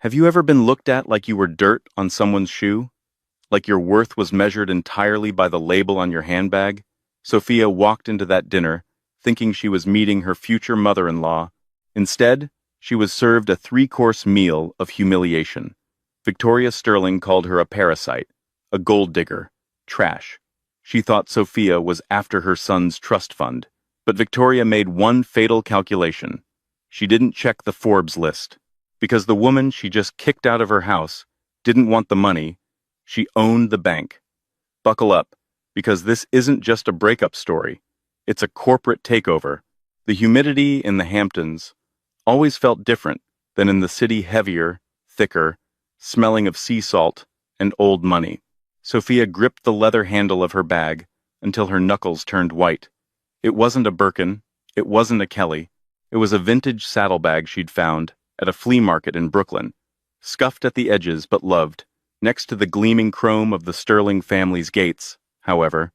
Have you ever been looked at like you were dirt on someone's shoe? Like your worth was measured entirely by the label on your handbag? Sophia walked into that dinner, thinking she was meeting her future mother-in-law. Instead, she was served a three-course meal of humiliation. Victoria Sterling called her a parasite, a gold digger, trash. She thought Sophia was after her son's trust fund. But Victoria made one fatal calculation. She didn't check the Forbes list. Because the woman she just kicked out of her house didn't want the money, she owned the bank. Buckle up, because this isn't just a breakup story. It's a corporate takeover. The humidity in the Hamptons always felt different than in the city, heavier, thicker, smelling of sea salt and old money. Sophia gripped the leather handle of her bag until her knuckles turned white. It wasn't a Birkin, it wasn't a Kelly. It was a vintage saddlebag she'd found at a flea market in Brooklyn, scuffed at the edges but loved. Next to the gleaming chrome of the Sterling family's gates, however,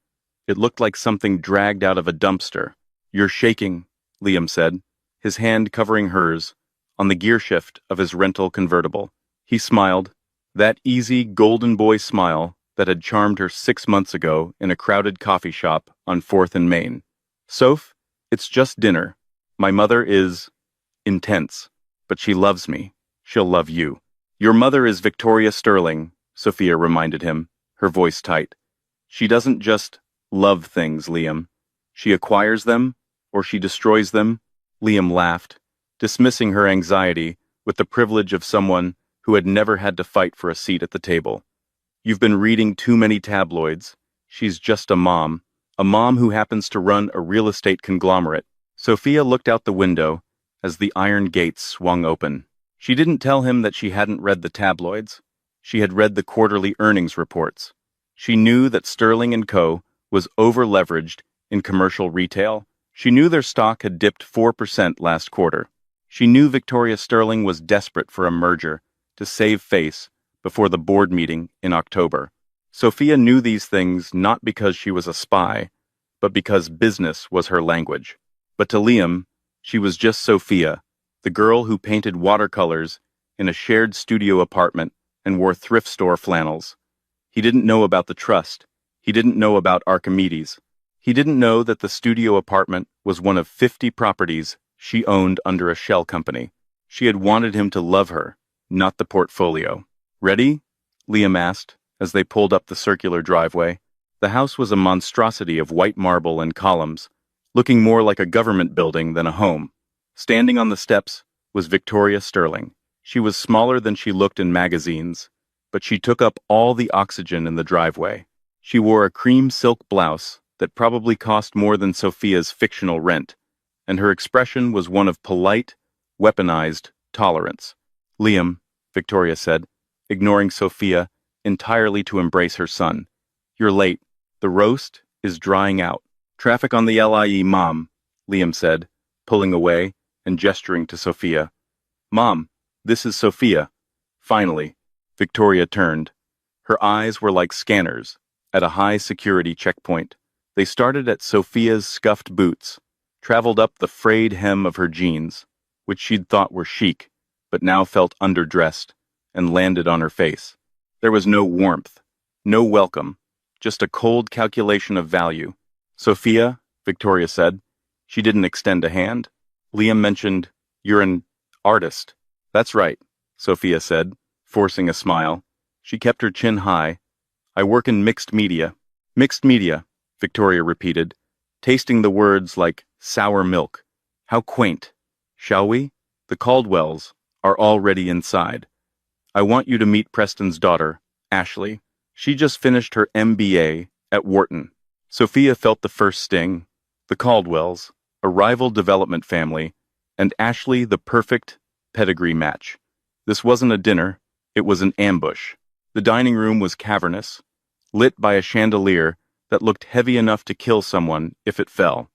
it looked like something dragged out of a dumpster. "You're shaking," Liam said, his hand covering hers, on the gear shift of his rental convertible. He smiled, that easy golden boy smile that had charmed her 6 months ago in a crowded coffee shop on 4th and Main. "Soph, it's just dinner. My mother is intense, but she loves me. She'll love you." "Your mother is Victoria Sterling," Sophia reminded him, her voice tight. "She doesn't just love things, Liam. She acquires them, or she destroys them." Liam laughed, dismissing her anxiety with the privilege of someone who had never had to fight for a seat at the table. "You've been reading too many tabloids. She's just a mom who happens to run a real estate conglomerate." Sophia looked out the window as the iron gates swung open. She didn't tell him that she hadn't read the tabloids. She had read the quarterly earnings reports. She knew that Sterling & Co. was over-leveraged in commercial retail. She knew their stock had dipped 4% last quarter. She knew Victoria Sterling was desperate for a merger to save face before the board meeting in October. Sophia knew these things not because she was a spy, but because business was her language. But to Liam, she was just Sophia, the girl who painted watercolors in a shared studio apartment and wore thrift store flannels. He didn't know about the trust. He didn't know about Archimedes. He didn't know that the studio apartment was one of 50 properties she owned under a shell company. She had wanted him to love her, not the portfolio. "Ready?" Liam asked as they pulled up the circular driveway. The house was a monstrosity of white marble and columns, looking more like a government building than a home. Standing on the steps was Victoria Sterling. She was smaller than she looked in magazines, but she took up all the oxygen in the driveway. She wore a cream silk blouse that probably cost more than Sophia's fictional rent, and her expression was one of polite, weaponized tolerance. "Liam," Victoria said, ignoring Sophia entirely to embrace her son. "You're late. The roast is drying out." "Traffic on the LIE, Mom," Liam said, pulling away and gesturing to Sophia. "Mom, this is Sophia." Finally, Victoria turned. Her eyes were like scanners at a high-security checkpoint. They started at Sophia's scuffed boots, traveled up the frayed hem of her jeans, which she'd thought were chic, but now felt underdressed, and landed on her face. There was no warmth, no welcome, just a cold calculation of value. "Sophia," Victoria said. She didn't extend a hand. Liam mentioned, "You're an artist." "That's right," Sophia said, forcing a smile. She kept her chin high. "I work in mixed media." "Mixed media," Victoria repeated, tasting the words like sour milk. "How quaint. Shall we? The Caldwells are already inside. I want you to meet Preston's daughter, Ashley. She just finished her MBA at Wharton." Sophia felt the first sting. The Caldwells, a rival development family, and Ashley the perfect pedigree match. This wasn't a dinner, it was an ambush. The dining room was cavernous, lit by a chandelier that looked heavy enough to kill someone if it fell.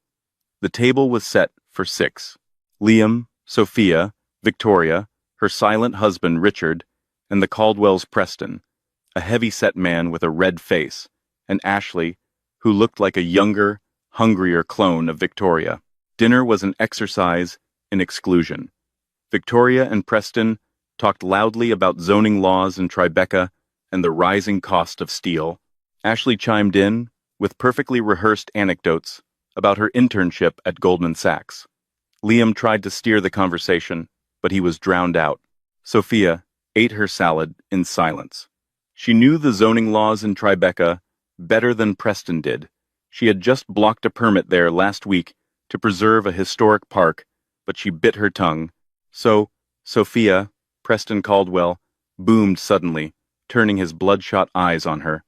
The table was set for 6. Liam, Sophia, Victoria, her silent husband Richard, and the Caldwells Preston, a heavy-set man with a red face, and Ashley, who looked like a younger, hungrier clone of Victoria. Dinner was an exercise in exclusion. Victoria and Preston talked loudly about zoning laws in Tribeca and the rising cost of steel. Ashley chimed in with perfectly rehearsed anecdotes about her internship at Goldman Sachs. Liam tried to steer the conversation, but he was drowned out. Sophia ate her salad in silence. She knew the zoning laws in Tribeca better than Preston did. She had just blocked a permit there last week to preserve a historic park, but she bit her tongue. So, Sophia, Preston Caldwell, boomed suddenly, turning his bloodshot eyes on her.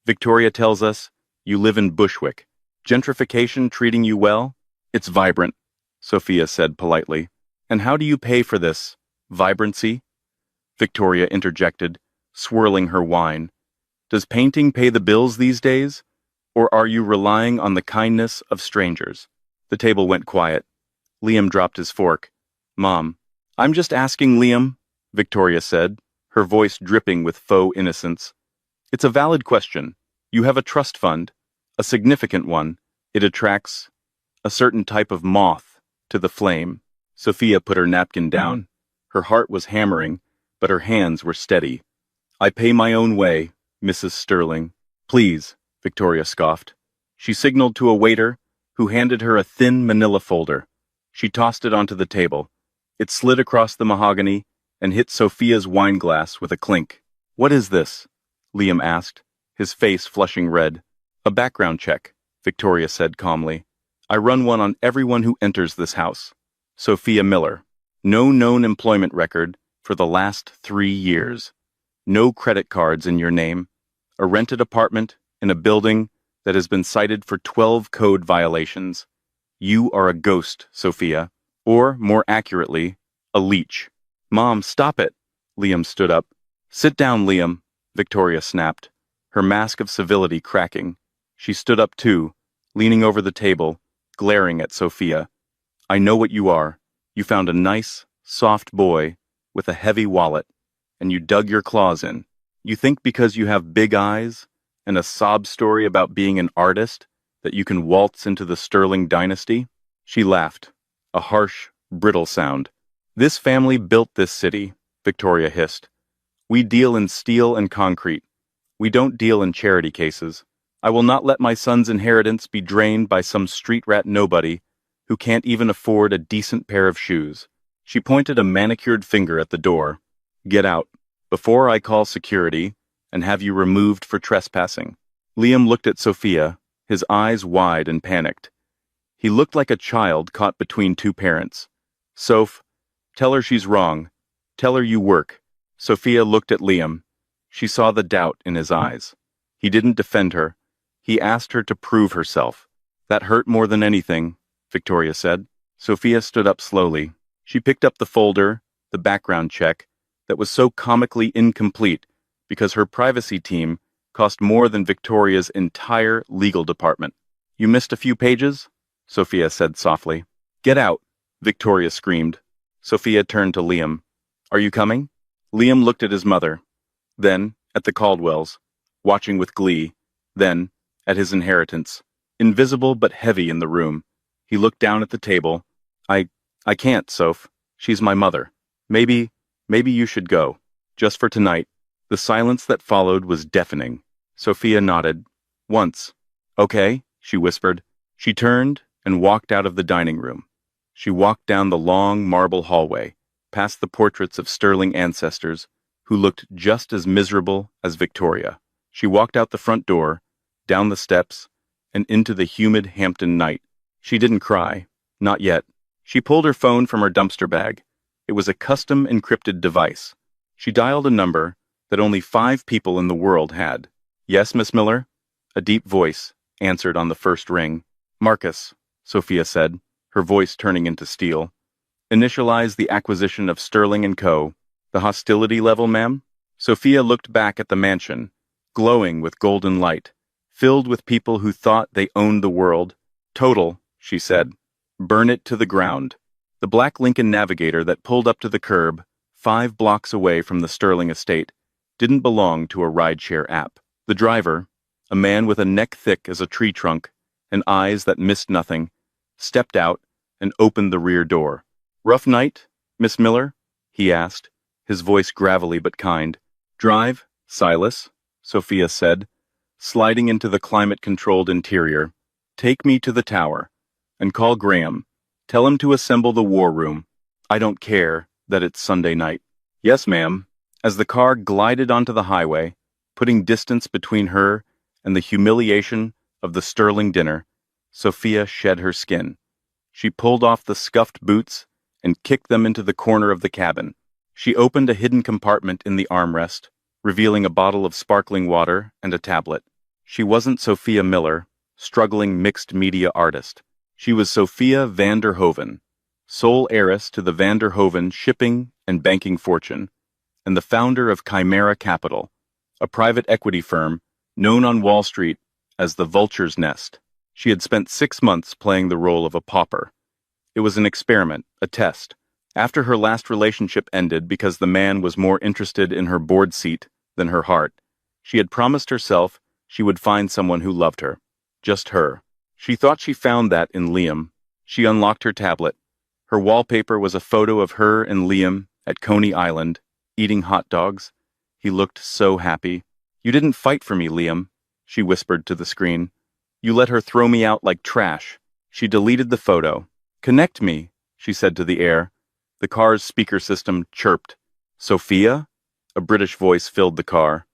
Victoria tells us, you live in Bushwick. Gentrification treating you well? It's vibrant, Sophia said politely. And how do you pay for this vibrancy? Victoria interjected, swirling her wine. Does painting pay the bills these days? Or are you relying on the kindness of strangers? The table went quiet. Liam dropped his fork. Mom, I'm just asking, Liam, Victoria said, her voice dripping with faux innocence. It's a valid question. You have a trust fund, a significant one. It attracts a certain type of moth to the flame. Sophia put her napkin down. Her heart was hammering, but her hands were steady. I pay my own way, Mrs. Sterling. Please, Victoria scoffed. She signaled to a waiter, who handed her a thin manila folder. She tossed it onto the table. It slid across the mahogany and hit Sophia's wineglass with a clink. What is this? Liam asked, his face flushing red. A background check, Victoria said calmly. I run one on everyone who enters this house. Sophia Miller. No known employment record for the last 3 years. No credit cards in your name. A rented apartment in a building that has been cited for 12 code violations. You are a ghost, Sophia. Or, more accurately, a leech. Mom, stop it. Liam stood up. Sit down, Liam, Victoria snapped, her mask of civility cracking. She stood up too, leaning over the table, glaring at Sophia. I know what you are. You found a nice, soft boy with a heavy wallet, and you dug your claws in. You think because you have big eyes and a sob story about being an artist that you can waltz into the Sterling dynasty? She laughed, a harsh, brittle sound. This family built this city, Victoria hissed. We deal in steel and concrete. We don't deal in charity cases. I will not let my son's inheritance be drained by some street rat nobody who can't even afford a decent pair of shoes. She pointed a manicured finger at the door. Get out, before I call security and have you removed for trespassing. Liam looked at Sophia, his eyes wide and panicked. He looked like a child caught between two parents. Soph, tell her she's wrong. Tell her you work. Sophia looked at Liam. She saw the doubt in his eyes. He didn't defend her. He asked her to prove herself. That hurt more than anything, Victoria said. Sophia stood up slowly. She picked up the folder, the background check, that was so comically incomplete because her privacy team cost more than Victoria's entire legal department. You missed a few pages? Sophia said softly. Get out, Victoria screamed. Sophia turned to Liam. Are you coming? Liam looked at his mother, then at the Caldwells, watching with glee, then at his inheritance, invisible but heavy in the room. He looked down at the table. I can't, Soph. She's my mother. Maybe you should go. Just for tonight. The silence that followed was deafening. Sophia nodded. Once. Okay, she whispered. She turned and walked out of the dining room. She walked down the long marble hallway, past the portraits of Sterling ancestors, who looked just as miserable as Victoria. She walked out the front door, down the steps, and into the humid Hampton night. She didn't cry. Not yet. She pulled her phone from her dumpster bag. It was a custom encrypted device. She dialed a number that only 5 people in the world had. Yes, Miss Miller? A deep voice answered on the first ring. Marcus, Sophia said, her voice turning into steel. Initialize the acquisition of Sterling & Co. The hostility level, ma'am? Sophia looked back at the mansion, glowing with golden light, filled with people who thought they owned the world. Total, she said. Burn it to the ground. The black Lincoln Navigator that pulled up to the curb, 5 blocks away from the Sterling estate, didn't belong to a rideshare app. The driver, a man with a neck thick as a tree trunk and eyes that missed nothing, stepped out and opened the rear door. Rough night, Miss Miller? He asked, his voice gravelly but kind. Drive, Silas, Sophia said, sliding into the climate-controlled interior. Take me to the tower. And call Graham. Tell him to assemble the war room. I don't care that it's Sunday night. Yes, ma'am. As the car glided onto the highway, putting distance between her and the humiliation of the Sterling dinner, Sophia shed her skin. She pulled off the scuffed boots and kicked them into the corner of the cabin. She opened a hidden compartment in the armrest, revealing a bottle of sparkling water and a tablet. She wasn't Sophia Miller, struggling mixed media artist. She was Sophia van der Hoven, sole heiress to the van der Hoven shipping and banking fortune, and the founder of Chimera Capital, a private equity firm known on Wall Street as the Vulture's Nest. She had spent 6 months playing the role of a pauper. It was an experiment, a test. After her last relationship ended because the man was more interested in her board seat than her heart, she had promised herself she would find someone who loved her. Just her. She thought she found that in Liam. She unlocked her tablet. Her wallpaper was a photo of her and Liam at Coney Island, eating hot dogs. He looked so happy. You didn't fight for me, Liam, she whispered to the screen. You let her throw me out like trash. She deleted the photo. Connect me, she said to the air. The car's speaker system chirped. Sophia? A British voice filled the car.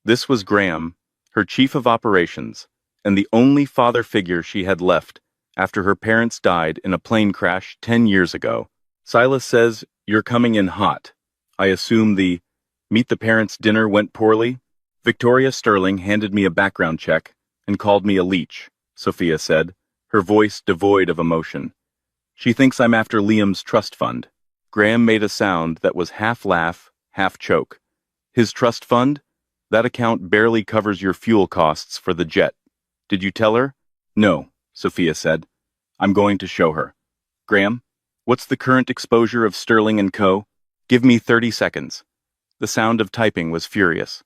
This was Graham, her chief of operations, and the only father figure she had left after her parents died in a plane crash 10 years ago. Silas says, you're coming in hot. I assume the meet the parents dinner went poorly? Victoria Sterling handed me a background check and called me a leech, Sophia said, her voice devoid of emotion. She thinks I'm after Liam's trust fund. Graham made a sound that was half laugh, half choke. His trust fund? That account barely covers your fuel costs for the jet. Did you tell her? No, Sophia said. I'm going to show her. Graham, what's the current exposure of Sterling & Co.? Give me 30 seconds. The sound of typing was furious.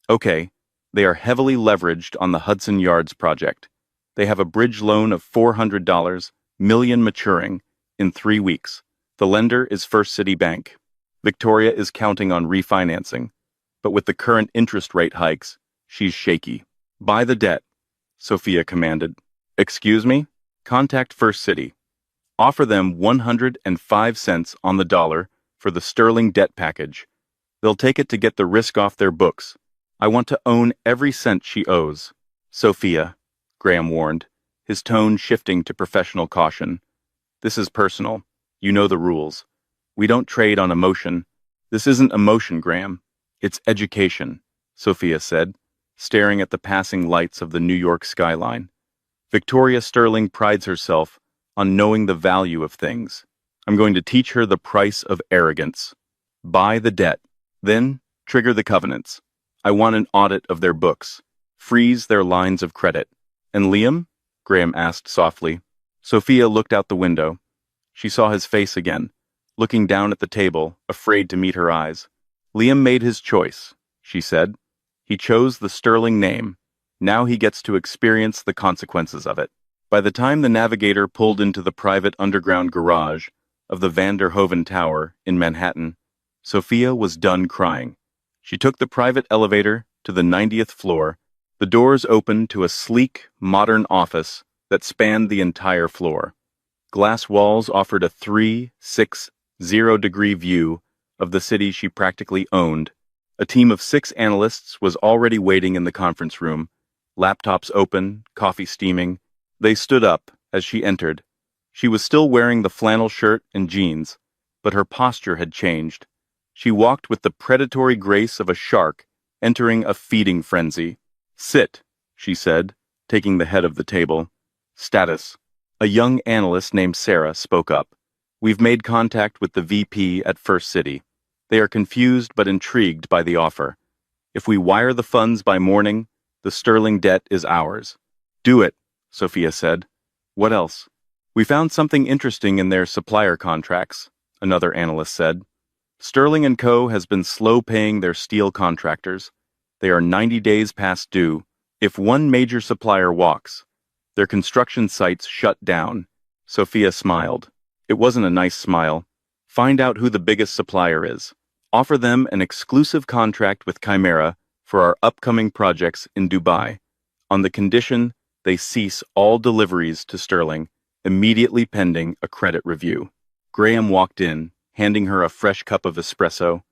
Okay, they are heavily leveraged on the Hudson Yards project. They have a bridge loan of $400 million maturing in 3 weeks. The lender is First City Bank. Victoria is counting on refinancing, but with the current interest rate hikes, she's shaky. Buy the debt, Sophia commanded. Excuse me? Contact First City. Offer them 105 cents on the dollar for the Sterling debt package. They'll take it to get the risk off their books. I want to own every cent she owes. Sophia, Graham warned, his tone shifting to professional caution. This is personal. You know the rules. We don't trade on emotion. This isn't emotion, Graham. It's education, Sophia said, staring at the passing lights of the New York skyline. Victoria Sterling prides herself on knowing the value of things. I'm going to teach her the price of arrogance. Buy the debt. Then, trigger the covenants. I want an audit of their books. Freeze their lines of credit. And Liam? Graham asked softly. Sophia looked out the window. She saw his face again, looking down at the table, afraid to meet her eyes. Liam made his choice, she said. He chose the Sterling name. Now he gets to experience the consequences of it. By the time the navigator pulled into the private underground garage of the Van der Hoven Tower in Manhattan, Sophia was done crying. She took the private elevator to the 90th floor. The doors opened to a sleek, modern office that spanned the entire floor. Glass walls offered a 360-degree view of the city she practically owned. A team of 6 analysts was already waiting in the conference room, laptops open, coffee steaming. They stood up as she entered. She was still wearing the flannel shirt and jeans, but her posture had changed. She walked with the predatory grace of a shark entering a feeding frenzy. Sit, she said, taking the head of the table. Status. A young analyst named Sarah spoke up. We've made contact with the VP at First City. They are confused but intrigued by the offer. If we wire the funds by morning, the Sterling debt is ours. Do it, Sophia said. What else? We found something interesting in their supplier contracts, another analyst said. Sterling & Co. has been slow paying their steel contractors. They are 90 days past due. If one major supplier walks, their construction sites shut down. Sophia smiled. It wasn't a nice smile. Find out who the biggest supplier is. Offer them an exclusive contract with Chimera for our upcoming projects in Dubai, on the condition they cease all deliveries to Sterling, immediately pending a credit review. Graham walked in, handing her a fresh cup of espresso.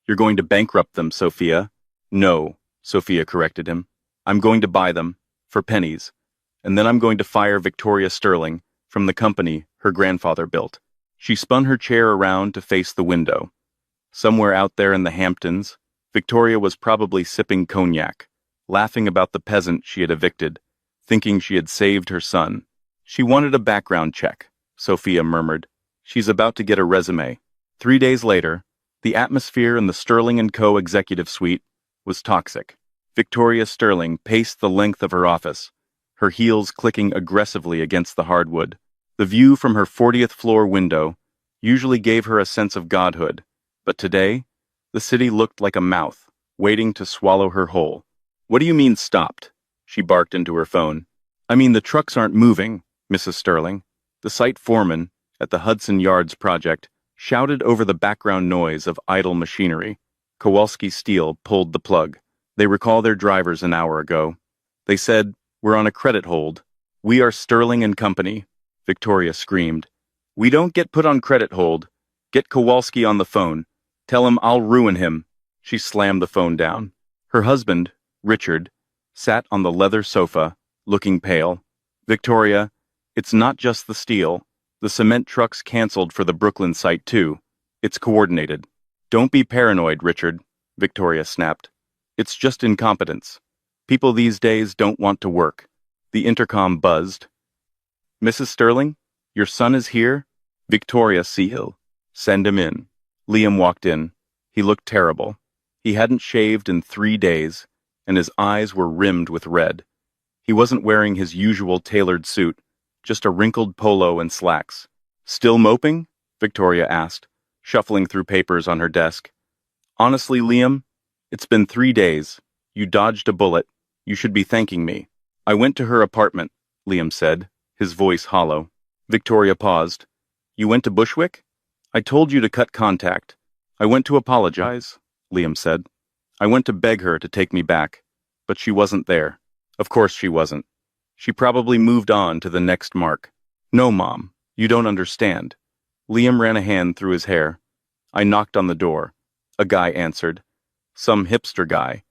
You're going to bankrupt them, Sophia. No, Sophia corrected him. I'm going to buy them, for pennies, and then I'm going to fire Victoria Sterling from the company her grandfather built. She spun her chair around to face the window. Somewhere out there in the Hamptons, Victoria was probably sipping cognac, laughing about the peasant she had evicted, thinking she had saved her son. She wanted a background check, Sophia murmured. She's about to get a resume. 3 days later, the atmosphere in the Sterling & Co. executive suite was toxic. Victoria Sterling paced the length of her office, her heels clicking aggressively against the hardwood. The view from her 40th floor window usually gave her a sense of godhood, but today, the city looked like a mouth, waiting to swallow her whole. What do you mean stopped? She barked into her phone. I mean the trucks aren't moving, Mrs. Sterling. The site foreman at the Hudson Yards project shouted over the background noise of idle machinery. Kowalski Steel pulled the plug. They recall their drivers an hour ago. They said, we're on a credit hold. We are Sterling & Company. Victoria screamed. We don't get put on credit hold. Get Kowalski on the phone. Tell him I'll ruin him. She slammed the phone down. Her husband, Richard, sat on the leather sofa, looking pale. Victoria, it's not just the steel. The cement trucks canceled for the Brooklyn site too. It's coordinated. Don't be paranoid, Richard, Victoria snapped. It's just incompetence. People these days don't want to work. The intercom buzzed. Mrs. Sterling, your son is here? Victoria Seahill. Send him in. Liam walked in. He looked terrible. He hadn't shaved in 3 days, and his eyes were rimmed with red. He wasn't wearing his usual tailored suit, just a wrinkled polo and slacks. Still moping? Victoria asked, shuffling through papers on her desk. Honestly, Liam, it's been 3 days. You dodged a bullet. You should be thanking me. I went to her apartment, Liam said, his voice hollow. Victoria paused. You went to Bushwick? I told you to cut contact. I went to apologize, Liam said. I went to beg her to take me back, but she wasn't there. Of course she wasn't. She probably moved on to the next mark. No, Mom, you don't understand. Liam ran a hand through his hair. I knocked on the door. A guy answered. Some hipster guy.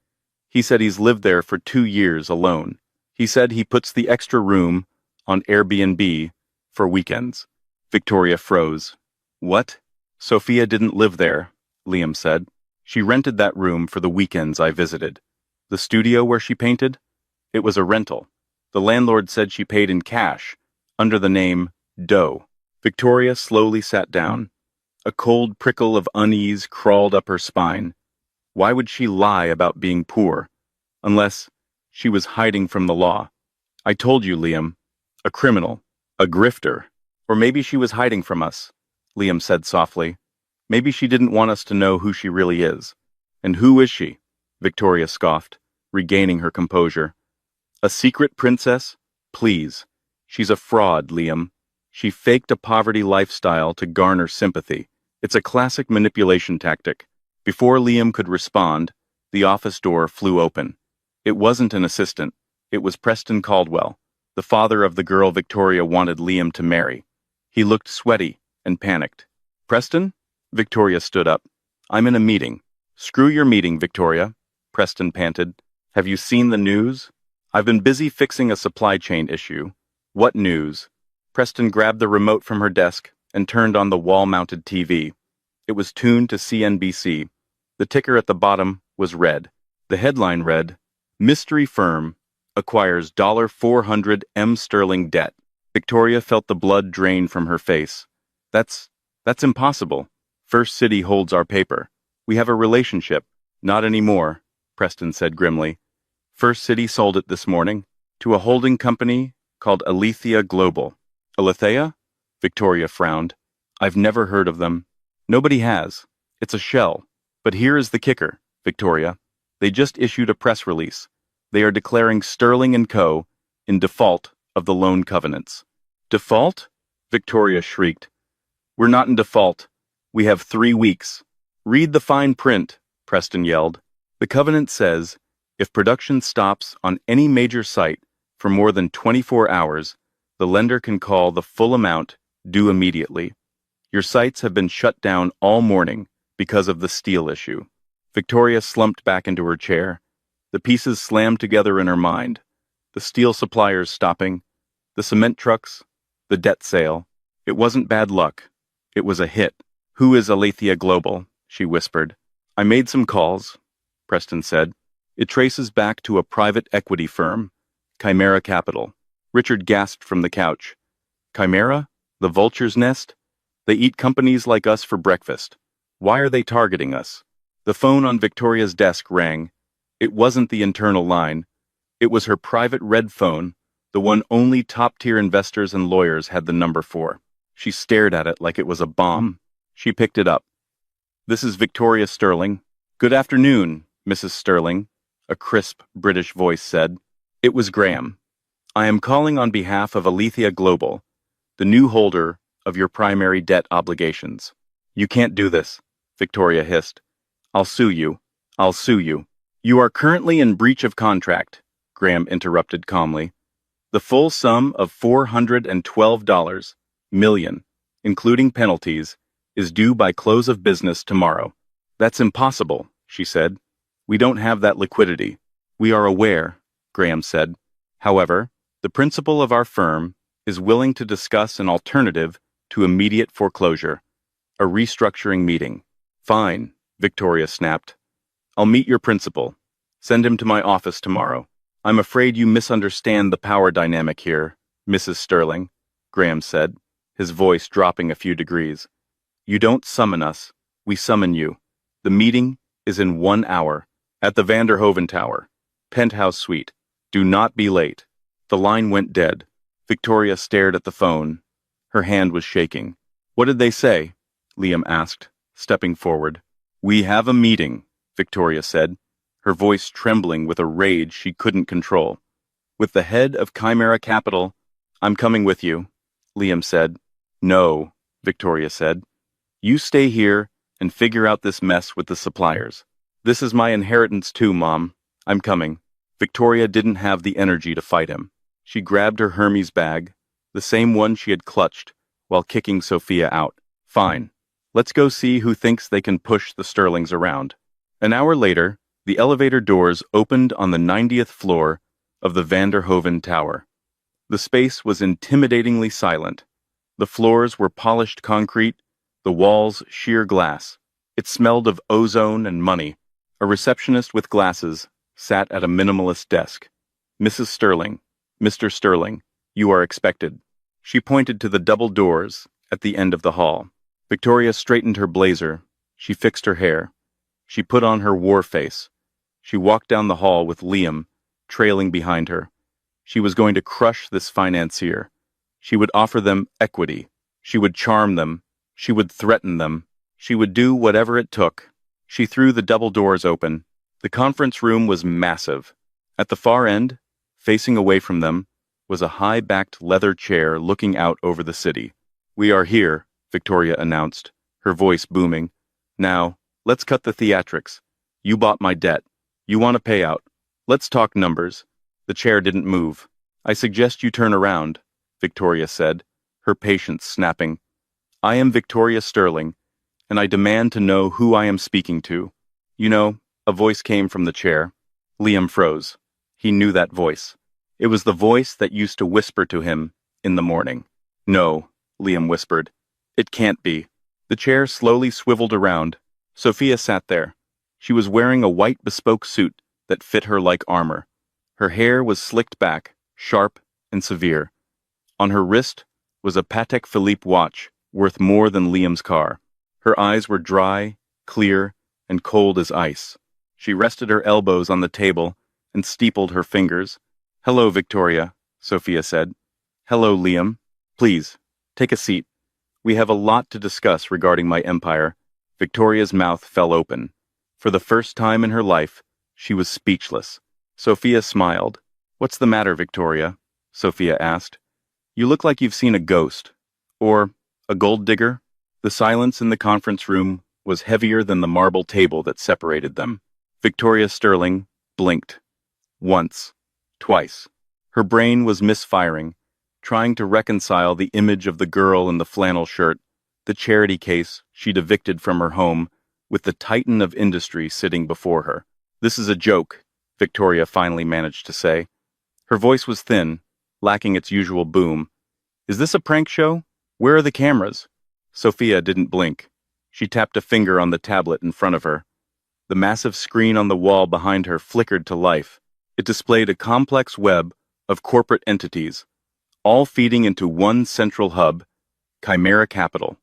He said he's lived there for 2 years alone. He said he puts the extra room on Airbnb for weekends. Victoria froze. What? Sophia didn't live there, Liam said. She rented that room for the weekends I visited. The studio where she painted? It was a rental. The landlord said she paid in cash, under the name Doe. Victoria slowly sat down. A cold prickle of unease crawled up her spine. Why would she lie about being poor? Unless she was hiding from the law. I told you, Liam. A criminal. A grifter. Or maybe she was hiding from us, Liam said softly. Maybe she didn't want us to know who she really is. And who is she? Victoria scoffed, regaining her composure. A secret princess? Please. She's a fraud, Liam. She faked a poverty lifestyle to garner sympathy. It's a classic manipulation tactic. Before Liam could respond, the office door flew open. It wasn't an assistant. It was Preston Caldwell, the father of the girl Victoria wanted Liam to marry. He looked sweaty and panicked. Preston? Victoria stood up. I'm in a meeting. Screw your meeting, Victoria, Preston panted. Have you seen the news? I've been busy fixing a supply chain issue. What news? Preston grabbed the remote from her desk and turned on the wall-mounted TV. It was tuned to CNBC. The ticker at the bottom was red. The headline read, Mystery Firm Acquires $400 M sterling debt. Victoria felt the blood drain from her face. That's impossible. First City holds our paper. We have a relationship. Not anymore, Preston said grimly. First City sold it this morning to a holding company called Alethea Global. Alethea? Victoria frowned. I've never heard of them. Nobody has. It's a shell. But here is the kicker, Victoria. They just issued a press release. They are declaring Sterling & Co. in default of the loan covenants. Default? Victoria shrieked. We're not in default. We have 3 weeks. Read the fine print, Preston yelled. The covenant says, if production stops on any major site for more than 24 hours, the lender can call the full amount due immediately. Your sites have been shut down all morning because of the steel issue. Victoria slumped back into her chair. The pieces slammed together in her mind. The steel suppliers stopping, the cement trucks, the debt sale. It wasn't bad luck. It was a hit. Who is Alethea Global? She whispered. I made some calls, Preston said. It traces back to a private equity firm, Chimera Capital. Richard gasped from the couch. Chimera? The vulture's nest? They eat companies like us for breakfast. Why are they targeting us? The phone on Victoria's desk rang. It wasn't the internal line. It was her private red phone, the one only top-tier investors and lawyers had the number for. She stared at it like it was a bomb. She picked it up. This is Victoria Sterling. Good afternoon, Mrs. Sterling, a crisp British voice said. It was Graham. I am calling on behalf of Alethea Global, the new holder of your primary debt obligations. You can't do this, Victoria hissed. I'll sue you. I'll sue you. You are currently in breach of contract, Graham interrupted calmly. The full sum of $412 million, including penalties, is due by close of business tomorrow. That's impossible, she said. We don't have that liquidity. We are aware, Graham said. However, the principal of our firm is willing to discuss an alternative to immediate foreclosure, a restructuring meeting. Fine, Victoria snapped. I'll meet your principal. Send him to my office tomorrow. I'm afraid you misunderstand the power dynamic here, Mrs. Sterling, Graham said, his voice dropping a few degrees. You don't summon us, we summon you. The meeting is in 1 hour, at the Vanderhoven Tower, penthouse suite. Do not be late. The line went dead. Victoria stared at the phone. Her hand was shaking. What did they say? Liam asked, stepping forward. We have a meeting, Victoria said, her voice trembling with a rage she couldn't control. With the head of Chimera Capital. I'm coming with you, Liam said. No, Victoria said. You stay here and figure out this mess with the suppliers. This is my inheritance too, Mom. I'm coming. Victoria didn't have the energy to fight him. She grabbed her Hermes bag, the same one she had clutched while kicking Sophia out. Fine. Let's go see who thinks they can push the Sterlings around. An hour later, the elevator doors opened on the 90th floor of the Vanderhoven Tower. The space was intimidatingly silent. The floors were polished concrete, the walls sheer glass. It smelled of ozone and money. A receptionist with glasses sat at a minimalist desk. Mrs. Sterling, Mr. Sterling, you are expected. She pointed to the double doors at the end of the hall. Victoria straightened her blazer. She fixed her hair. She put on her war face. She walked down the hall with Liam trailing behind her. She was going to crush this financier. She would offer them equity. She would charm them. She would threaten them. She would do whatever it took. She threw the double doors open. The conference room was massive. At the far end, facing away from them, was a high-backed leather chair looking out over the city. We are here, Victoria announced, her voice booming. Now, let's cut the theatrics. You bought my debt. You want a payout. Let's talk numbers. The chair didn't move. I suggest you turn around, Victoria said, her patience snapping. I am Victoria Sterling, and I demand to know who I am speaking to. You know, a voice came from the chair. Liam froze. He knew that voice. It was the voice that used to whisper to him in the morning. No, Liam whispered. It can't be. The chair slowly swiveled around. Sophia sat there. She was wearing a white bespoke suit that fit her like armor. Her hair was slicked back, sharp and severe. On her wrist was a Patek Philippe watch, worth more than Liam's car. Her eyes were dry, clear, and cold as ice. She rested her elbows on the table and steepled her fingers. Hello, Victoria, Sophia said. Hello, Liam. Please, take a seat. We have a lot to discuss regarding my empire. Victoria's mouth fell open. For the first time in her life, she was speechless. Sophia smiled. What's the matter, Victoria? Sophia asked. You look like you've seen a ghost. Or a gold digger? The silence in the conference room was heavier than the marble table that separated them. Victoria Sterling blinked. Once. Twice. Her brain was misfiring, trying to reconcile the image of the girl in the flannel shirt, the charity case she'd evicted from her home, with the titan of industry sitting before her. "This is a joke," Victoria finally managed to say. Her voice was thin, lacking its usual boom. "Is this a prank show? Where are the cameras?" Sophia didn't blink. She tapped a finger on the tablet in front of her. The massive screen on the wall behind her flickered to life. It displayed a complex web of corporate entities, all feeding into one central hub, Chimera Capital,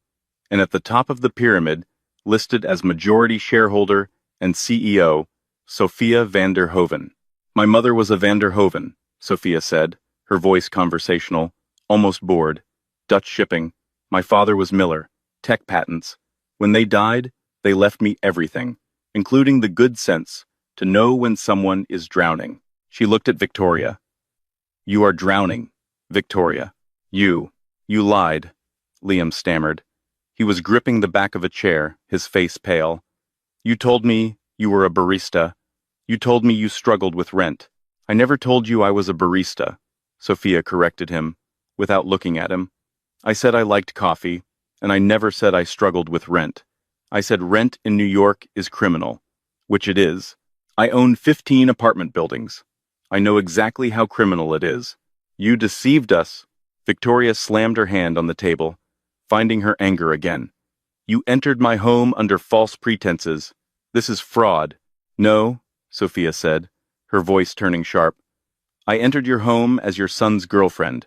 and at the top of the pyramid, listed as majority shareholder and CEO, Sophia van der Hoven. "My mother was a van der Hoven," Sophia said, her voice conversational, almost bored. "Dutch shipping. My father was Miller. Tech patents. When they died, they left me everything, including the good sense to know when someone is drowning." She looked at Victoria. "You are drowning, Victoria. You lied," Liam stammered. He was gripping the back of a chair, his face pale. "You told me you were a barista. You told me you struggled with rent." "I never told you I was a barista," Sophia corrected him, without looking at him. "I said I liked coffee, and I never said I struggled with rent. I said rent in New York is criminal, which it is. I own 15 apartment buildings. I know exactly how criminal it is. You deceived us." Victoria slammed her hand on the table, finding her anger again. "You entered my home under false pretenses. This is fraud." "No," Sophia said, her voice turning sharp. "I entered your home as your son's girlfriend.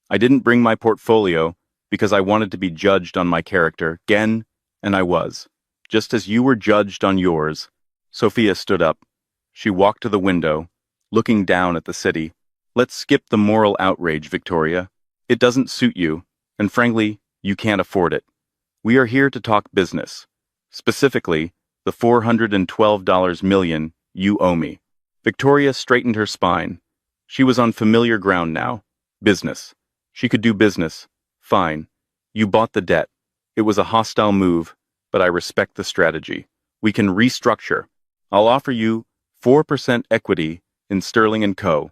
I didn't bring my portfolio because I wanted to be judged on my character, and I was. Just as you were judged on yours." Sophia stood up. She walked to the window, looking down at the city. "Let's skip the moral outrage, Victoria. It doesn't suit you, and frankly, you can't afford it. We are here to talk business. Specifically, the $412 million you owe me." Victoria straightened her spine. She was on familiar ground now. Business. She could do business. "Fine. You bought the debt. It was a hostile move, but I respect the strategy. We can restructure. I'll offer you 4% equity in Sterling & Co.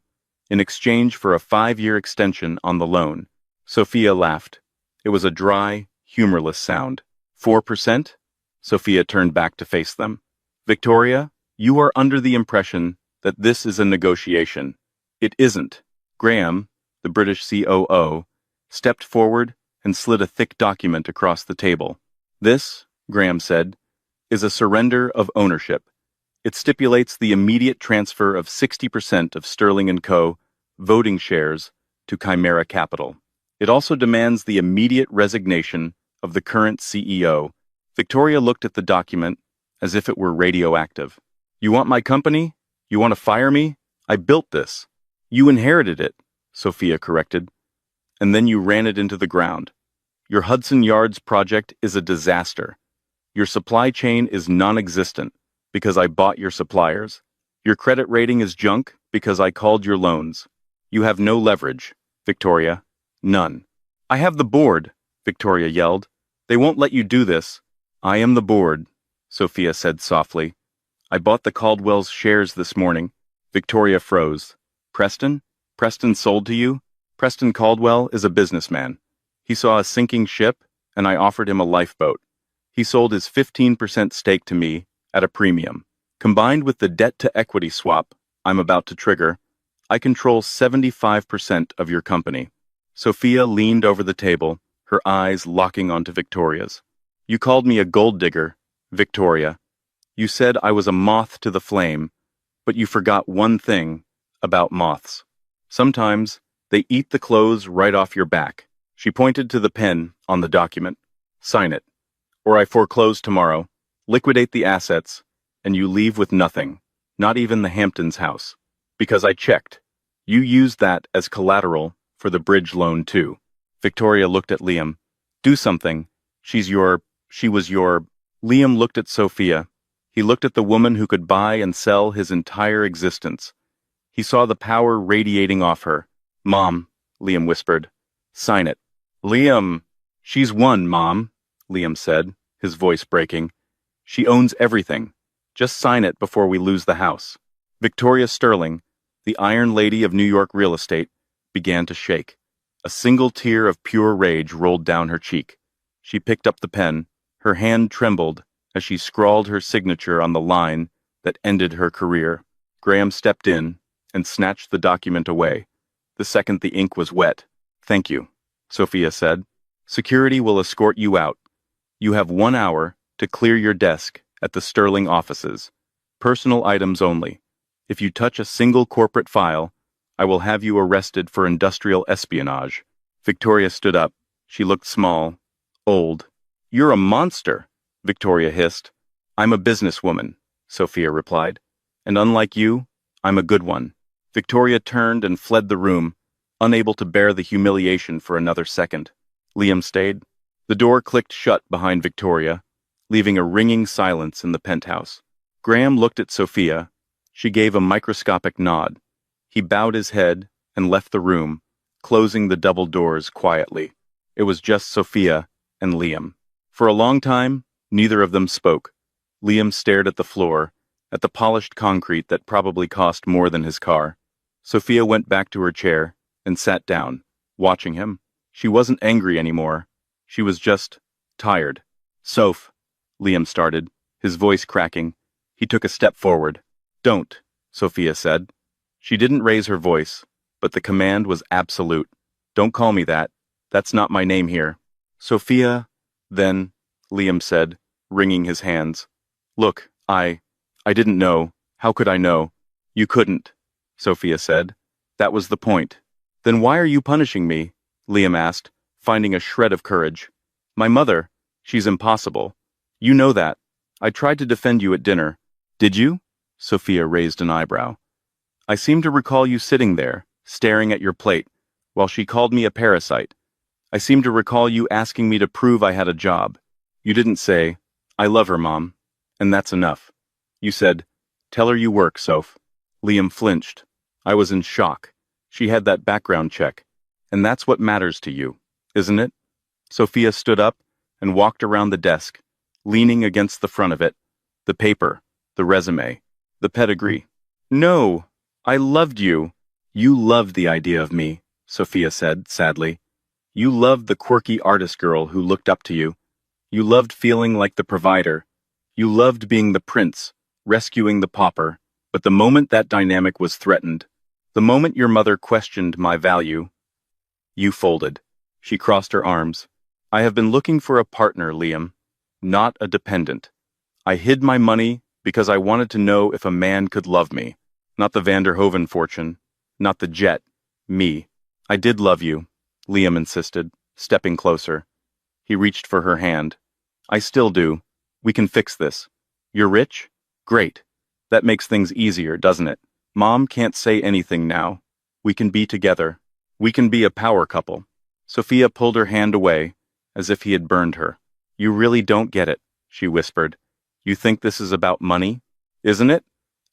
in exchange for a 5-year extension on the loan." Sophia laughed. It was a dry, humorless sound. 4%? Sophia turned back to face them. "Victoria, you are under the impression that this is a negotiation. It isn't." Graham, the British COO, stepped forward and slid a thick document across the table. "This," Graham said, "is a surrender of ownership. It stipulates the immediate transfer of 60% of Sterling & Co. voting shares to Chimera Capital. It also demands the immediate resignation of the current CEO." Victoria looked at the document as if it were radioactive. "You want my company? You want to fire me? I built this." "You inherited it," Sophia corrected. "And then you ran it into the ground. Your Hudson Yards project is a disaster. Your supply chain is non-existent because I bought your suppliers. Your credit rating is junk because I called your loans. You have no leverage, Victoria. None." "I have the board," Victoria yelled. "They won't let you do this." "I am the board," Sophia said softly. "I bought the Caldwell's shares this morning." Victoria froze. "Preston? Preston sold to you?" "Preston Caldwell is a businessman. He saw a sinking ship, and I offered him a lifeboat. He sold his 15% stake to me at a premium. Combined with the debt-to-equity swap I'm about to trigger, I control 75% of your company." Sophia leaned over the table, her eyes locking onto Victoria's. "You called me a gold digger, Victoria. You said I was a moth to the flame, but you forgot one thing about moths. Sometimes they eat the clothes right off your back." She pointed to the pen on the document. "Sign it, or I foreclose tomorrow, liquidate the assets, and you leave with nothing, not even the Hamptons house. Because I checked. You used that as collateral for the bridge loan too." Victoria looked at Liam. "Do something. She was your..." Liam looked at Sophia. He looked at the woman who could buy and sell his entire existence. He saw the power radiating off her. "Mom," Liam whispered. "Sign it." "Liam!" "She's won, Mom," Liam said, his voice breaking. She owns everything. Just sign it before we lose the house. Victoria Sterling, the Iron Lady of New York real estate, began to shake. A single tear of pure rage rolled down her cheek. She picked up the pen. Her hand trembled as she scrawled her signature on the line that ended her career. Graham stepped in and snatched the document away. The second the ink was wet. "Thank you," Sophia said. "Security will escort you out. You have 1 hour to clear your desk at the Sterling offices. Personal items only. If you touch a single corporate file, I will have you arrested for industrial espionage." Victoria stood up. She looked small, old. "You're a monster," Victoria hissed. "I'm a businesswoman," Sophia replied. "And unlike you, I'm a good one." Victoria turned and fled the room, unable to bear the humiliation for another second. Liam stayed. The door clicked shut behind Victoria, leaving a ringing silence in the penthouse. Graham looked at Sophia. She gave a microscopic nod. He bowed his head and left the room, closing the double doors quietly. It was just Sophia and Liam. For a long time, neither of them spoke. Liam stared at the floor, at the polished concrete that probably cost more than his car. Sophia went back to her chair and sat down, watching him. She wasn't angry anymore. She was just tired. "Soph," Liam started, his voice cracking. He took a step forward. "Don't," Sophia said. She didn't raise her voice, but the command was absolute. "Don't call me that. That's not my name here." "Sophia," then, Liam said, wringing his hands. "Look, I didn't know. How could I know?" "You couldn't," Sophia said. "That was the point." "Then why are you punishing me?" Liam asked, finding a shred of courage. "My mother, she's impossible. You know that. I tried to defend you at dinner." "Did you?" Sophia raised an eyebrow. "I seem to recall you sitting there, staring at your plate, while she called me a parasite. I seem to recall you asking me to prove I had a job. You didn't say, 'I love her, Mom,' and that's enough. You said, 'Tell her you work, Soph.'" Liam flinched. "I was in shock. She had that background check. And that's what matters to you, isn't it?" Sophia stood up and walked around the desk, leaning against the front of it. The paper, the resume, the pedigree. "No, I loved you." "You loved the idea of me," Sophia said, sadly. "You loved the quirky artist girl who looked up to you. You loved feeling like the provider. You loved being the prince, rescuing the pauper. But the moment that dynamic was threatened, the moment your mother questioned my value, you folded." She crossed her arms. "I have been looking for a partner, Liam, not a dependent. I hid my money because I wanted to know if a man could love me. Not the Vanderhoven fortune, not the jet, me. I did love you," Liam insisted, stepping closer. He reached for her hand. "I still do. We can fix this. You're rich? Great. That makes things easier, doesn't it? Mom can't say anything now. We can be together. We can be a power couple." Sophia pulled her hand away, as if he had burned her. "You really don't get it," she whispered. "You think this is about money? Isn't it?"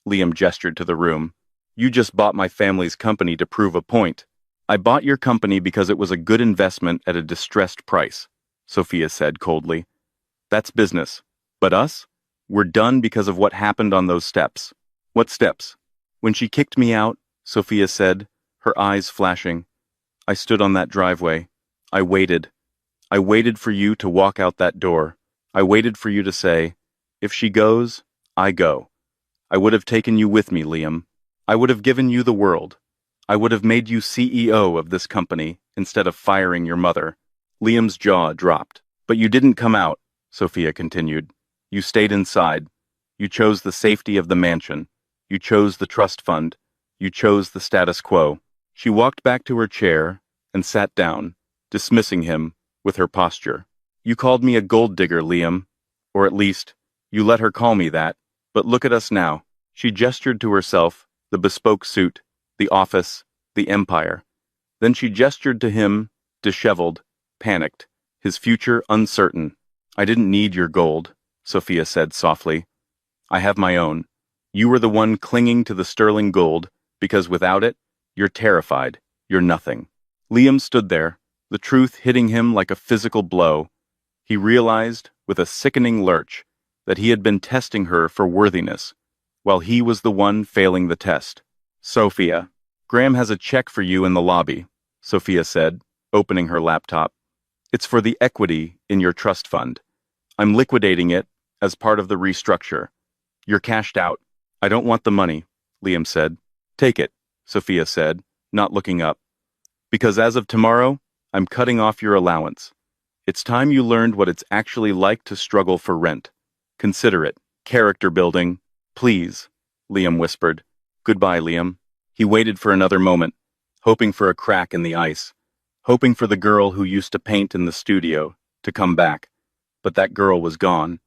Liam gestured to the room. "You just bought my family's company to prove a point." "I bought your company because it was a good investment at a distressed price," Sophia said coldly. "That's business. But us? We're done because of what happened on those steps." "What steps?" "When she kicked me out," Sophia said, her eyes flashing. "I stood on that driveway. I waited. I waited for you to walk out that door. I waited for you to say, 'If she goes, I go.' I would have taken you with me, Liam. I would have given you the world. I would have made you CEO of this company instead of firing your mother." Liam's jaw dropped. "But you didn't come out," Sophia continued. "You stayed inside. You chose the safety of the mansion. You chose the trust fund. You chose the status quo." She walked back to her chair and sat down, dismissing him with her posture. "You called me a gold digger, Liam. Or at least, you let her call me that. But look at us now." She gestured to herself, the bespoke suit, the office, the empire. Then she gestured to him, disheveled, panicked, his future uncertain. "I didn't need your gold," Sophia said softly. "I have my own. You were the one clinging to the sterling gold, because without it, you're terrified. You're nothing." Liam stood there, the truth hitting him like a physical blow. He realized, with a sickening lurch, that he had been testing her for worthiness, while he was the one failing the test. Sophia, Graham has a check for you in the lobby, Sophia said, opening her laptop. It's for the equity in your trust fund. I'm liquidating it as part of the restructure. You're cashed out. I don't want the money, Liam said. Take it, Sophia said, not looking up. Because as of tomorrow, I'm cutting off your allowance. It's time you learned what it's actually like to struggle for rent. Consider it. Character building. Please, Liam whispered. Goodbye, Liam. He waited for another moment, hoping for a crack in the ice, hoping for the girl who used to paint in the studio to come back. But that girl was gone.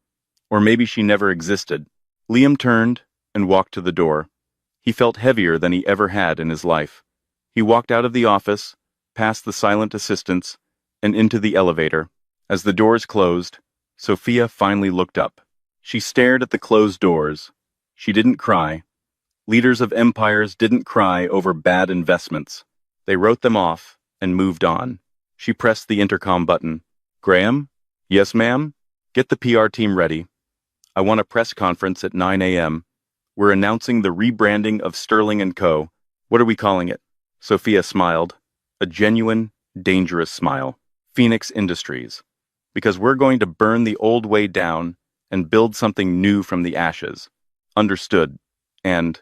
Or maybe she never existed. Liam turned and walked to the door. He felt heavier than he ever had in his life. He walked out of the office, past the silent assistants, and into the elevator. As the doors closed, Sophia finally looked up. She stared at the closed doors. She didn't cry. Leaders of empires didn't cry over bad investments. They wrote them off and moved on. She pressed the intercom button. Graham? Yes, ma'am? Get the PR team ready. I want a press conference at 9 a.m. We're announcing the rebranding of Sterling & Co. What are we calling it? Sophia smiled. A genuine, dangerous smile. Phoenix Industries. Because we're going to burn the old way down and build something new from the ashes. Understood. And,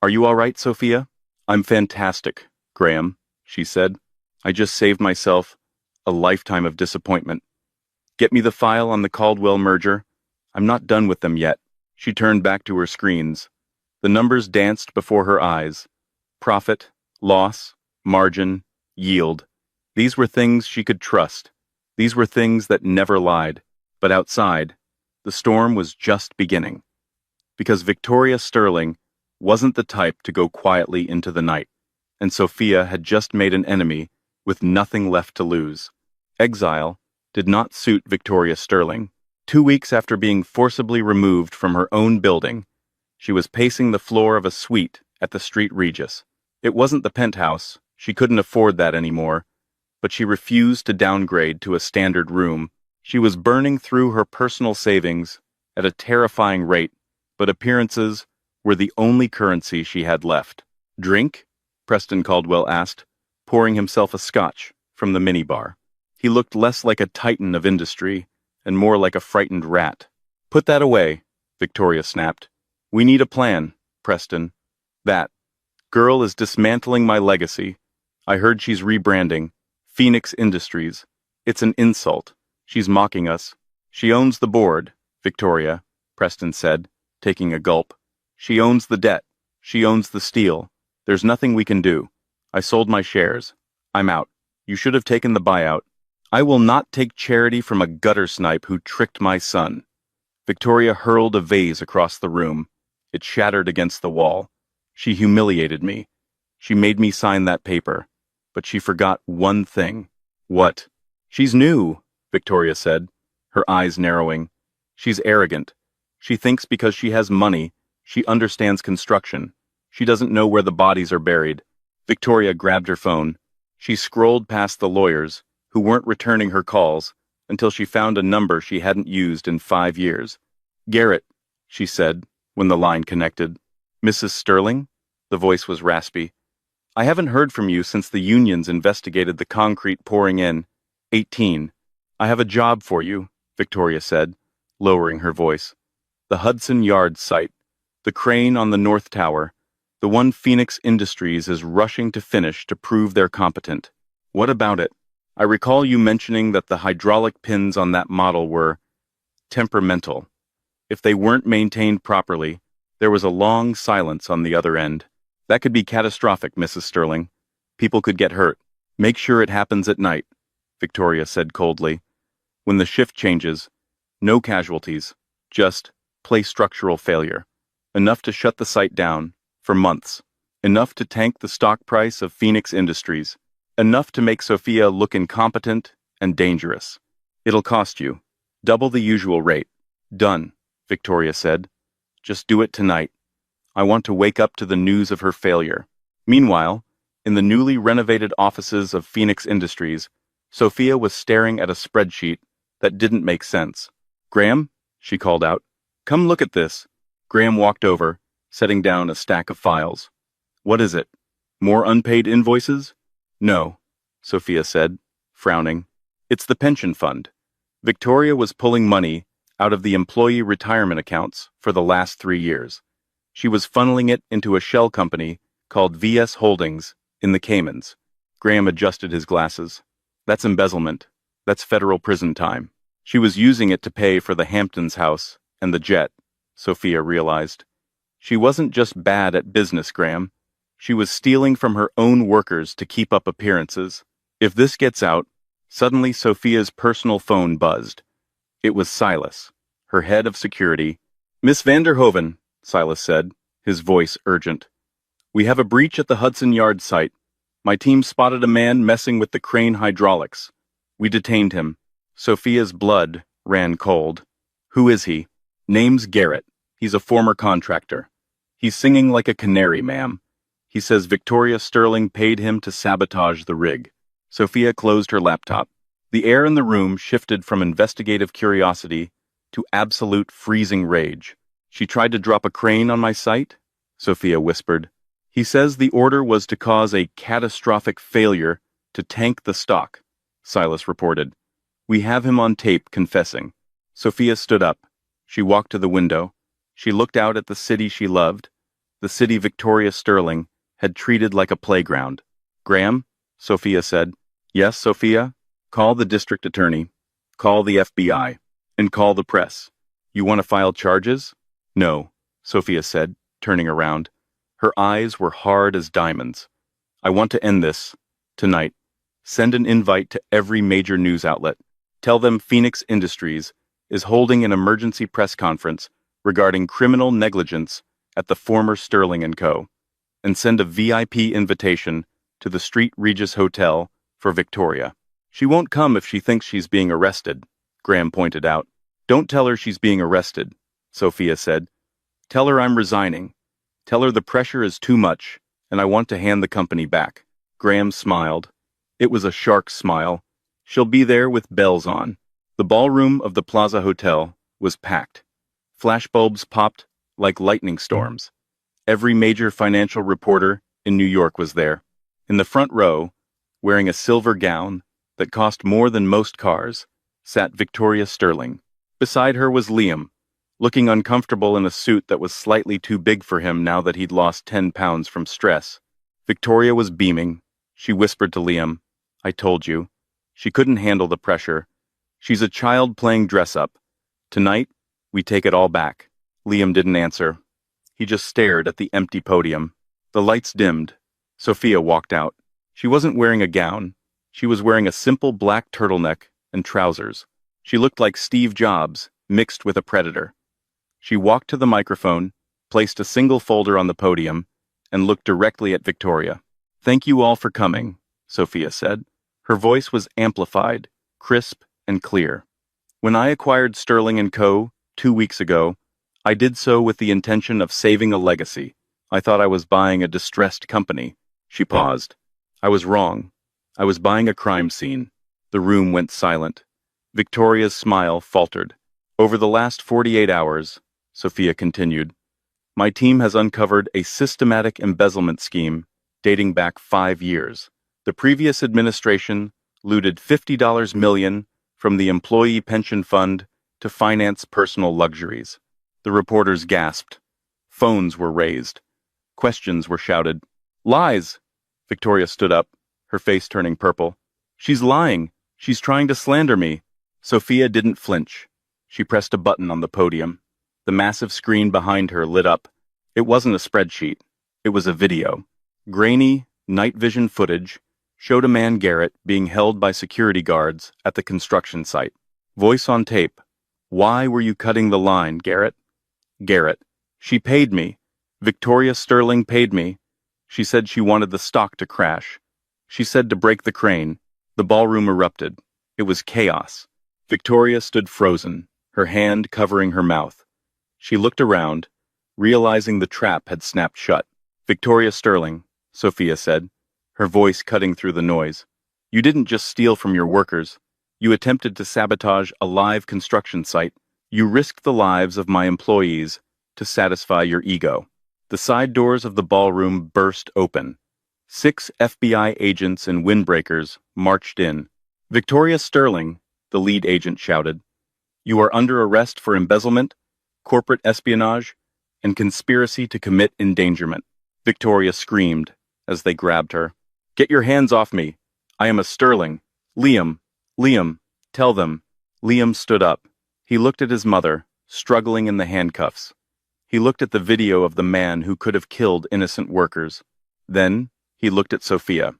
are you all right, Sophia? I'm fantastic, Graham, she said. I just saved myself a lifetime of disappointment. Get me the file on the Caldwell merger. I'm not done with them yet. She turned back to her screens. The numbers danced before her eyes. Profit, loss, margin, yield. These were things she could trust. These were things that never lied. But outside, the storm was just beginning. Because Victoria Sterling wasn't the type to go quietly into the night, and Sophia had just made an enemy with nothing left to lose. Exile did not suit Victoria Sterling. 2 weeks after being forcibly removed from her own building, she was pacing the floor of a suite at the Street Regis. It wasn't the penthouse, she couldn't afford that anymore, but she refused to downgrade to a standard room. She was burning through her personal savings at a terrifying rate, but appearances were the only currency she had left. Drink? Preston Caldwell asked, pouring himself a scotch from the minibar. He looked less like a titan of industry and more like a frightened rat. Put that away, Victoria snapped. We need a plan, Preston. That girl is dismantling my legacy. I heard she's rebranding. Phoenix Industries. It's an insult. She's mocking us. She owns the board, Victoria, Preston said, taking a gulp. She owns the debt. She owns the steel. There's nothing we can do. I sold my shares. I'm out. You should have taken the buyout. I will not take charity from a gutter snipe who tricked my son. Victoria hurled a vase across the room. It shattered against the wall. She humiliated me. She made me sign that paper. But she forgot one thing. What? She's new, Victoria said, her eyes narrowing. She's arrogant. She thinks because she has money, she understands construction. She doesn't know where the bodies are buried. Victoria grabbed her phone. She scrolled past the lawyers, who weren't returning her calls, until she found a number she hadn't used in 5 years. Garrett, she said, when the line connected. Mrs. Sterling? The voice was raspy. I haven't heard from you since the unions investigated the concrete pouring in. 18. I have a job for you, Victoria said, lowering her voice. The Hudson Yards site, the crane on the North Tower, the one Phoenix Industries is rushing to finish to prove they're competent. What about it? I recall you mentioning that the hydraulic pins on that model were temperamental. If they weren't maintained properly, there was a long silence on the other end. That could be catastrophic, Mrs. Sterling. People could get hurt. Make sure it happens at night, Victoria said coldly. When the shift changes, no casualties, just play structural failure. Enough to shut the site down, for months. Enough to tank the stock price of Phoenix Industries. Enough to make Sophia look incompetent and dangerous. It'll cost you. Double the usual rate. Done, Victoria said. Just do it tonight. I want to wake up to the news of her failure. Meanwhile, in the newly renovated offices of Phoenix Industries, Sophia was staring at a spreadsheet that didn't make sense. Graham? She called out. Come look at this. Graham walked over, setting down a stack of files. What is it? More unpaid invoices? No, Sophia said, frowning. It's the pension fund. Victoria was pulling money out of the employee retirement accounts for the last 3 years. She was funneling it into a shell company called VS Holdings in the Caymans. Graham adjusted his glasses. That's embezzlement. That's federal prison time. She was using it to pay for the Hamptons house and the jet, Sophia realized. She wasn't just bad at business, Graham. She was stealing from her own workers to keep up appearances. If this gets out, suddenly Sophia's personal phone buzzed. It was Silas, her head of security. Miss Vanderhoven, Silas said, his voice urgent. We have a breach at the Hudson Yards site. My team spotted a man messing with the crane hydraulics. We detained him. Sophia's blood ran cold. Who is he? Name's Garrett. He's a former contractor. He's singing like a canary, ma'am. He says Victoria Sterling paid him to sabotage the rig. Sophia closed her laptop. The air in the room shifted from investigative curiosity to absolute freezing rage. She tried to drop a crane on my site? Sophia whispered. He says the order was to cause a catastrophic failure to tank the stock, Silas reported. We have him on tape confessing. Sophia stood up. She walked to the window. She looked out at the city she loved, the city Victoria Sterling had treated like a playground. Graham, Sophia said. Yes, Sophia? Call the district attorney. Call the FBI. And call the press. You want to file charges? No, Sophia said, turning around. Her eyes were hard as diamonds. I want to end this. Tonight. Send an invite to every major news outlet. Tell them Phoenix Industries is holding an emergency press conference regarding criminal negligence at the former Sterling & Co. And send a VIP invitation to the Street Regis Hotel for Victoria. She won't come if she thinks she's being arrested, Graham pointed out. Don't tell her she's being arrested, Sophia said. Tell her I'm resigning. Tell her the pressure is too much, and I want to hand the company back. Graham smiled. It was a shark's smile. She'll be there with bells on. The ballroom of the Plaza Hotel was packed. Flashbulbs popped like lightning storms. Every major financial reporter in New York was there. In the front row, wearing a silver gown that cost more than most cars, sat Victoria Sterling. Beside her was Liam, looking uncomfortable in a suit that was slightly too big for him now that he'd lost 10 pounds from stress. Victoria was beaming. She whispered to Liam, I told you. She couldn't handle the pressure. She's a child playing dress-up. Tonight, we take it all back. Liam didn't answer. He just stared at the empty podium. The lights dimmed. Sophia walked out. She wasn't wearing a gown. She was wearing a simple black turtleneck and trousers. She looked like Steve Jobs, mixed with a predator. She walked to the microphone, placed a single folder on the podium, and looked directly at Victoria. Thank you all for coming, Sophia said. Her voice was amplified, crisp, and clear. When I acquired Sterling & Co. 2 weeks ago, I did so with the intention of saving a legacy. I thought I was buying a distressed company. She paused. I was wrong. I was buying a crime scene. The room went silent. Victoria's smile faltered. Over the last 48 hours, Sophia continued, my team has uncovered a systematic embezzlement scheme dating back 5 years. The previous administration looted $50 million from the employee pension fund to finance personal luxuries. The reporters gasped. Phones were raised. Questions were shouted. Lies! Victoria stood up, her face turning purple. She's lying. She's trying to slander me. Sophia didn't flinch. She pressed a button on the podium. The massive screen behind her lit up. It wasn't a spreadsheet. It was a video. Grainy, night vision footage showed a man Garrett being held by security guards at the construction site. Voice on tape. Why were you cutting the line, Garrett? Garrett. She paid me. Victoria Sterling paid me. She said she wanted the stock to crash. She said to break the crane. The ballroom erupted. It was chaos. Victoria stood frozen, her hand covering her mouth. She looked around, realizing the trap had snapped shut. Victoria Sterling, Sophia said, her voice cutting through the noise. You didn't just steal from your workers. You attempted to sabotage a live construction site. You risked the lives of my employees to satisfy your ego. The side doors of the ballroom burst open. 6 FBI agents and windbreakers marched in. Victoria Sterling, the lead agent shouted, "You are under arrest for embezzlement, corporate espionage, and conspiracy to commit endangerment." Victoria screamed as they grabbed her. "Get your hands off me. I am a Sterling. Liam, tell them." Liam stood up. He looked at his mother, struggling in the handcuffs. He looked at the video of the man who could have killed innocent workers. Then, he looked at Sophia.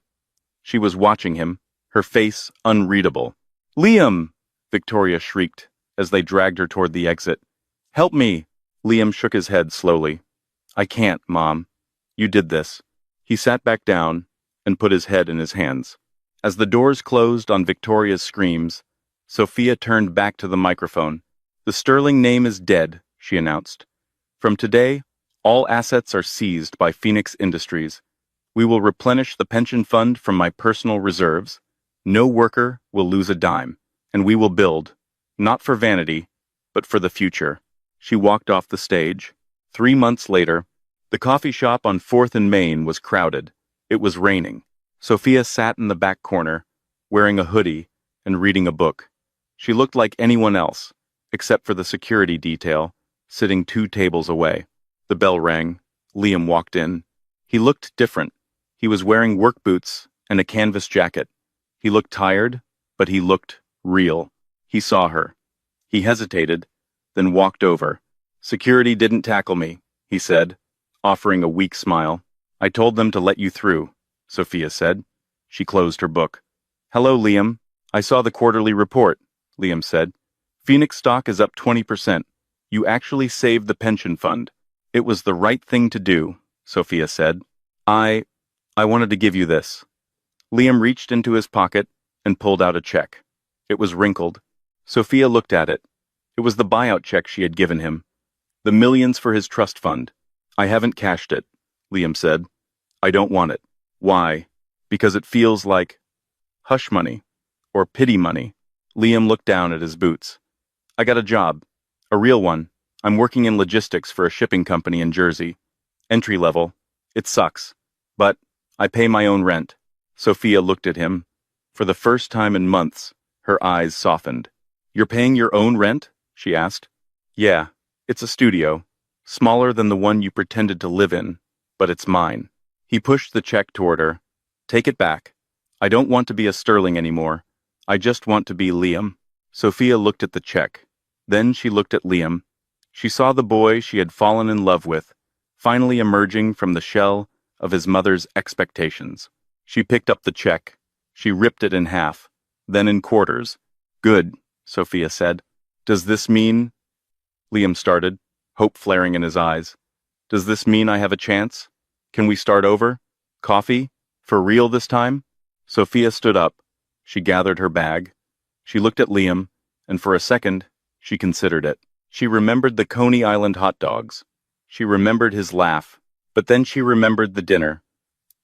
She was watching him, her face unreadable. "Liam!" Victoria shrieked as they dragged her toward the exit. "Help me!" Liam shook his head slowly. "I can't, Mom. You did this." He sat back down and put his head in his hands. As the doors closed on Victoria's screams, Sophia turned back to the microphone. "The Sterling name is dead," she announced. "From today, all assets are seized by Phoenix Industries. We will replenish the pension fund from my personal reserves. No worker will lose a dime, and we will build, not for vanity, but for the future." She walked off the stage. 3 months later, the coffee shop on 4th and Main was crowded. It was raining. Sophia sat in the back corner, wearing a hoodie and reading a book. She looked like anyone else, except for the security detail, sitting 2 tables away. The bell rang. Liam walked in. He looked different. He was wearing work boots and a canvas jacket. He looked tired, but he looked real. He saw her. He hesitated, then walked over. "Security didn't tackle me," he said, offering a weak smile. "I told them to let you through," Sophia said. She closed her book. "Hello, Liam. I saw the quarterly report," Liam said. "Phoenix stock is up 20%. You actually saved the pension fund." "It was the right thing to do," Sophia said. I wanted to give you this." Liam reached into his pocket and pulled out a check. It was wrinkled. Sophia looked at it. It was the buyout check she had given him. The millions for his trust fund. "I haven't cashed it," Liam said. "I don't want it." "Why?" "Because it feels like hush money or pity money." Liam looked down at his boots. "I got a job. A real one. I'm working in logistics for a shipping company in Jersey. Entry level. It sucks. But I pay my own rent." Sophia looked at him. For the first time in months, her eyes softened. "You're paying your own rent?" she asked. "Yeah, it's a studio. Smaller than the one you pretended to live in, but it's mine." He pushed the check toward her. "Take it back. I don't want to be a Sterling anymore. I just want to be Liam." Sophia looked at the check. Then she looked at Liam. She saw the boy she had fallen in love with, finally emerging from the shell of his mother's expectations. She picked up the check. She ripped it in half, then in quarters. "Good," Sophia said. "Does this mean—" Liam started, hope flaring in his eyes. "Does this mean I have a chance? Can we start over? Coffee? For real this time?" Sophia stood up. She gathered her bag. She looked at Liam, and for a second, she considered it. She remembered the Coney Island hot dogs. She remembered his laugh. But then she remembered the dinner.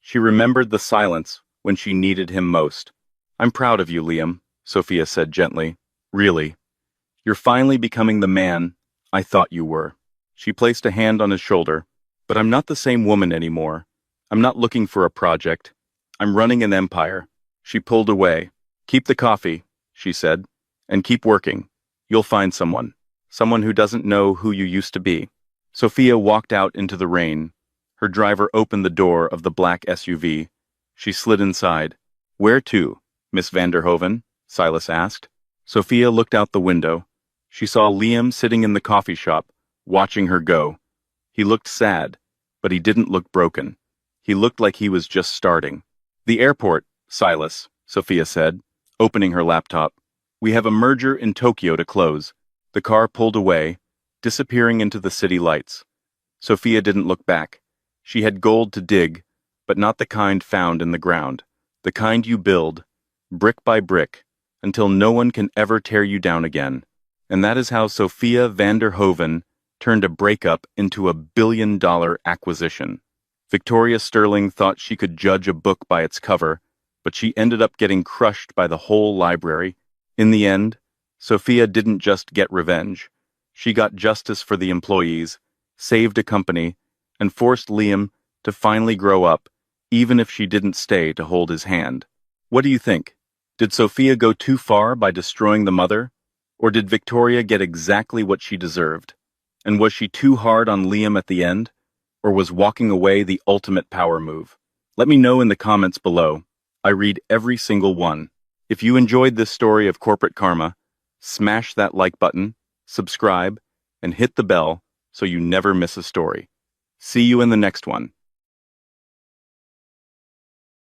She remembered the silence when she needed him most. "I'm proud of you, Liam," Sophia said gently. "Really. You're finally becoming the man I thought you were." She placed a hand on his shoulder. "But I'm not the same woman anymore. I'm not looking for a project. I'm running an empire." She pulled away. "Keep the coffee," she said, "and keep working. You'll find someone. Someone who doesn't know who you used to be." Sophia walked out into the rain. Her driver opened the door of the black SUV. She slid inside. "Where to, Miss Vanderhoven?" Silas asked. Sophia looked out the window. She saw Liam sitting in the coffee shop, watching her go. He looked sad, but he didn't look broken. He looked like he was just starting. "The airport, Silas," Sophia said, opening her laptop. "We have a merger in Tokyo to close." The car pulled away, disappearing into the city lights. Sophia didn't look back. She had gold to dig, but not the kind found in the ground. The kind you build, brick by brick, until no one can ever tear you down again. And that is how Sophia Vanderhoven turned a breakup into a billion-dollar acquisition. Victoria Sterling thought she could judge a book by its cover, but she ended up getting crushed by the whole library. In the end, Sophia didn't just get revenge. She got justice for the employees, saved a company, and forced Liam to finally grow up, even if she didn't stay to hold his hand. What do you think? Did Sophia go too far by destroying the mother? Or did Victoria get exactly what she deserved? And was she too hard on Liam at the end? Or was walking away the ultimate power move? Let me know in the comments below. I read every single one. If you enjoyed this story of corporate karma, smash that like button, subscribe, and hit the bell so you never miss a story. See you in the next one.